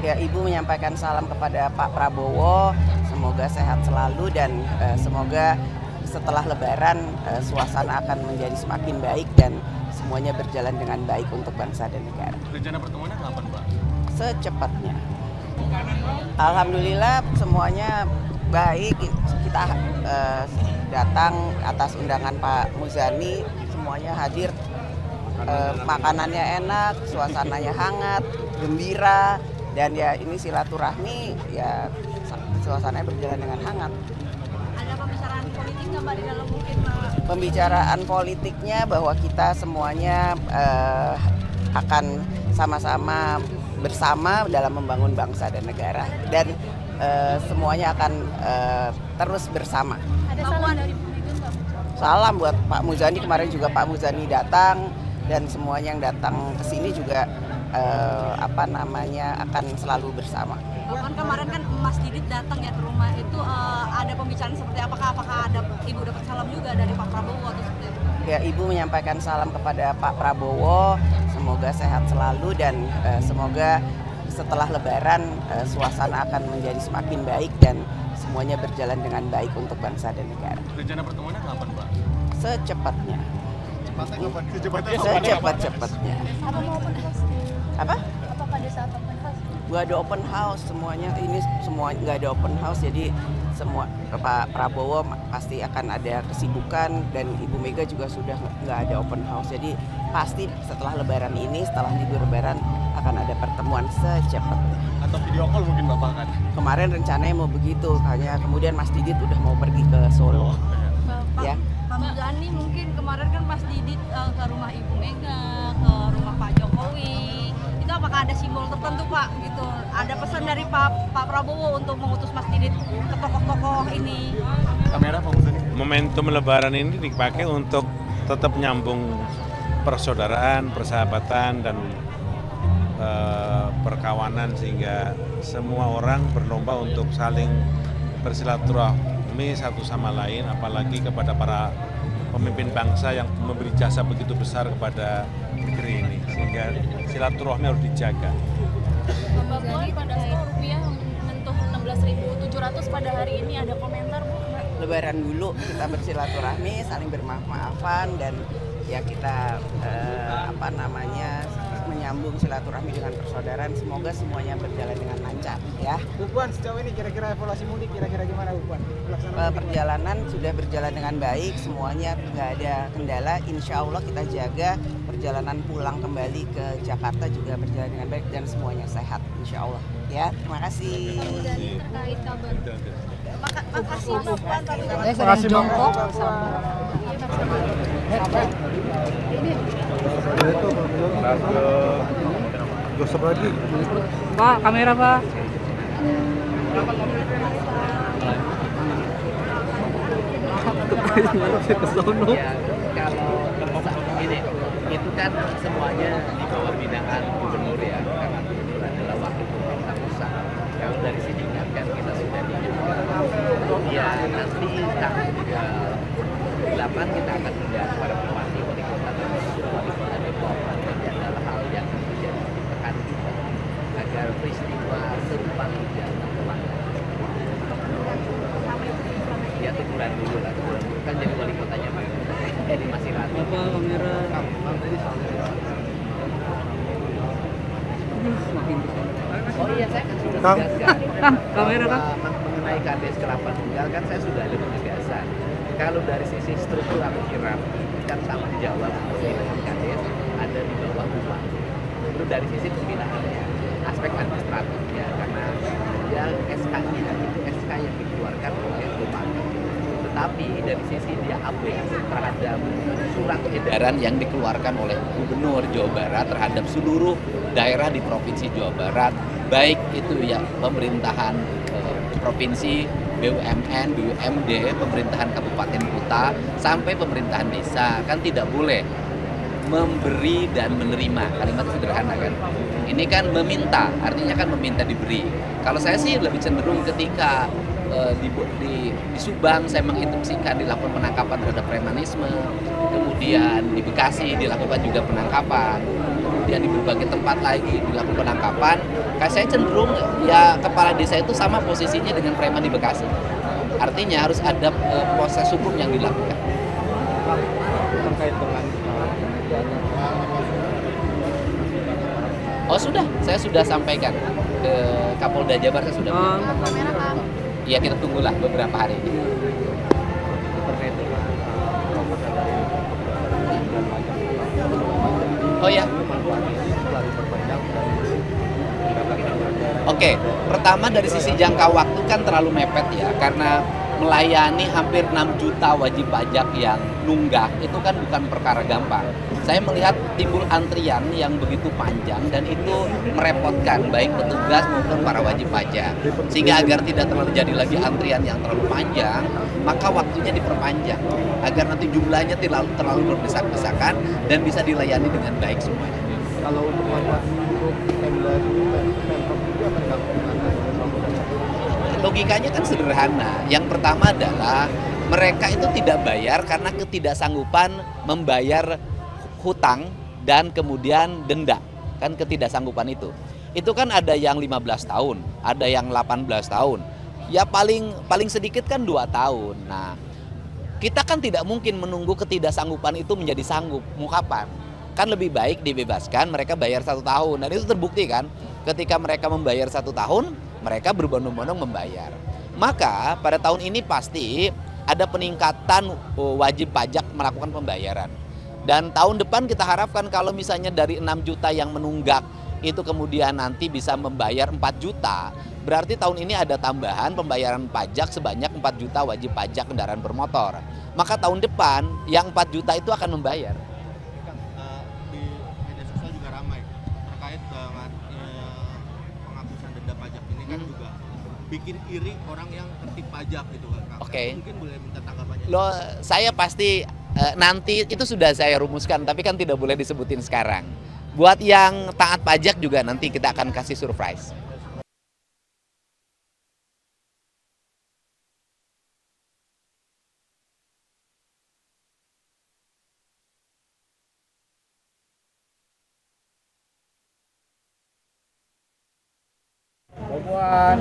Ya, Ibu menyampaikan salam kepada Pak Prabowo, semoga sehat selalu dan semoga setelah Lebaran suasana akan menjadi semakin baik dan semuanya berjalan dengan baik untuk bangsa dan negara. Rencana pertemuannya kapan, Pak? Secepatnya. Alhamdulillah semuanya baik, kita datang atas undangan Pak Muzani, semuanya hadir, makanannya enak, suasananya hangat, gembira. Dan ya ini silaturahmi, ya suasananya berjalan dengan hangat. Ada pembicaraan politik nggak Mbak di dalam mungkin? Pembicaraan politiknya bahwa kita semuanya akan sama-sama bersama dalam membangun bangsa dan negara. Dan semuanya akan terus bersama. Ada salam dari Bu Mega nggak? Salam buat Pak Muzani, kemarin juga Pak Muzani datang dan semuanya yang datang ke sini juga akan selalu bersama. Kan kemarin kan Mas Didit datang ya ke rumah itu, ada pembicaraan seperti apakah ada Ibu dapat salam juga dari Pak Prabowo atau seperti apa? Ya, Ibu menyampaikan salam kepada Pak Prabowo, semoga sehat selalu dan semoga setelah Lebaran suasana akan menjadi semakin baik dan semuanya berjalan dengan baik untuk bangsa dan negara. Rencana pertemuannya kapan, Pak? Secepatnya. Secepatnya. Secepat-cepatnya. Apa mau open house? Apa? Apa pada saat open house? Nggak ada open house, semuanya ini semua nggak ada open house, jadi semua Pak Prabowo pasti akan ada kesibukan dan Ibu Mega juga sudah nggak ada open house, jadi pasti setelah Lebaran ini, setelah libur Lebaran akan ada pertemuan secepatnya. Atau video call mungkin Bapak kan? Kemarin rencananya mau begitu, hanya kemudian Mas Didit udah mau pergi ke Solo. Ya. Pak Muzani mungkin kemarin kan Mas Didit ke rumah Ibu Mega, ke rumah Pak Jokowi. Itu apakah ada simbol tertentu Pak gitu? Ada pesan dari Pak Prabowo untuk mengutus Mas Didit ke tokoh-tokoh ini? Kamera Pak Muzani. Momentum Lebaran ini dipakai untuk tetap nyambung persaudaraan, persahabatan, dan perkawanan sehingga semua orang berlomba untuk saling bersilaturahmi satu sama lain, apalagi kepada para pemimpin bangsa yang memberi jasa begitu besar kepada negeri ini, sehingga silaturahmi harus dijaga. Bapak Puan, pada saat rupiah menyentuh 16.700 pada hari ini, ada komentar Bu? Lebaran dulu kita bersilaturahmi, saling bermaaf-maafan dan ya kita menyambung silaturahmi dengan persaudaraan. Semoga semuanya berjalan dengan lancar ya. Bu Puan, sejauh ini kira-kira evaluasi mudik kira-kira gimana Bu Puan? Perjalanan sudah berjalan dengan baik, semuanya nggak ada kendala. Insya Allah kita jaga perjalanan pulang kembali ke Jakarta juga berjalan dengan baik dan semuanya sehat Insya Allah ya. Terima kasih. Terkait kabar. Makasih Bapak. Terima kasih jongkok. Gosok lagi. Pak, kamera Pak. Ya, kalau ini itu kan semuanya di bawah binaan gubernur ya, karena gubernur adalah wakil pemerintah pusat. Kalau dari sini kan kita sudah di ya nanti tanggal 8 kita akan melihat para bupati, wali kota dan wali kota Depok. Ini adalah hal yang menjadi tekan kita agar peristiwa serupa tidak terulang. Ya teguran dulu lah, teguran dulu kan jadi wali kotanya Pak. Jadi masih ragu. Bapak, kamera. Oh iya, saya kan sudah Kang. tegaskan. Kamera, Kang. Mengenai KDS Kelapa Tunggal kan saya sudah ada penegasan. Kalau dari sisi struktur atau hierarki kan sama di Jawa, pembinaan KDS ada di bawah bupati. Itu dari sisi pembinaannya, aspek administratifnya karena ya SK-nya itu SK yang dikeluarkan oleh bupati. Tetapi dari sisi dia update terhadap surat edaran yang dikeluarkan oleh Gubernur Jawa Barat terhadap seluruh daerah di Provinsi Jawa Barat, baik itu ya pemerintahan provinsi, BUMN, BUMD, pemerintahan kabupaten kota, sampai pemerintahan desa, kan tidak boleh memberi dan menerima. Kalimat sederhana kan. Ini kan meminta, artinya kan meminta diberi. Kalau saya sih lebih cenderung ketika di Subang saya menginstruksikan dilakukan penangkapan terhadap premanisme, kemudian di Bekasi dilakukan juga penangkapan. kemudian di berbagai tempat lagi dilakukan penangkapan, saya cenderung ya kepala desa itu sama posisinya dengan preman di Bekasi. Artinya harus ada proses hukum yang dilakukan. Terkait dengan Oh sudah, saya sudah sampaikan ke Kapolda Jabar, saya sudah menyampaikan. Iya, kita tunggulah beberapa hari ini. terkait dengan terobosan dari dan pajak. Oh ya. Setelah diperpanjang dan Oke, pertama dari sisi jangka waktu kan terlalu mepet ya, karena melayani hampir 6 juta wajib pajak yang nunggak itu kan bukan perkara gampang. Saya melihat timbul antrian yang begitu panjang dan itu merepotkan baik petugas maupun para wajib pajak. Sehingga agar tidak terjadi lagi antrian yang terlalu panjang, maka waktunya diperpanjang agar nanti jumlahnya terlalu berdesak-desakan dan bisa dilayani dengan baik semuanya. kalau untuk manfaat untuk Pemda Pemprov itu akan dilakukan Logikanya kan sederhana. Yang pertama adalah mereka itu tidak bayar karena ketidaksanggupan membayar hutang dan kemudian denda. Kan ketidaksanggupan itu. Itu kan ada yang 15 tahun, ada yang 18 tahun. Ya paling sedikit kan 2 tahun. Nah, kita kan tidak mungkin menunggu ketidaksanggupan itu menjadi sanggup. Mau kapan? Kan lebih baik dibebaskan, mereka bayar 1 tahun. Dan itu terbukti kan, ketika mereka membayar 1 tahun, mereka berbondong-bondong membayar. Maka pada tahun ini pasti ada peningkatan wajib pajak melakukan pembayaran. Dan tahun depan kita harapkan kalau misalnya dari 6 juta yang menunggak itu kemudian nanti bisa membayar 4 juta. Berarti tahun ini ada tambahan pembayaran pajak sebanyak 4 juta wajib pajak kendaraan bermotor. Maka tahun depan yang 4 juta itu akan membayar. Di media sosial juga ramai terkait dengan penghapusan denda pajak ini kan juga bikin iri orang yang tertib pajak gitu kan. Oke. Mungkin boleh minta tanggapannya. Loh, saya pasti nanti itu sudah saya rumuskan, tapi kan tidak boleh disebutin sekarang. Buat yang taat pajak juga nanti kita akan kasih surprise. Buan.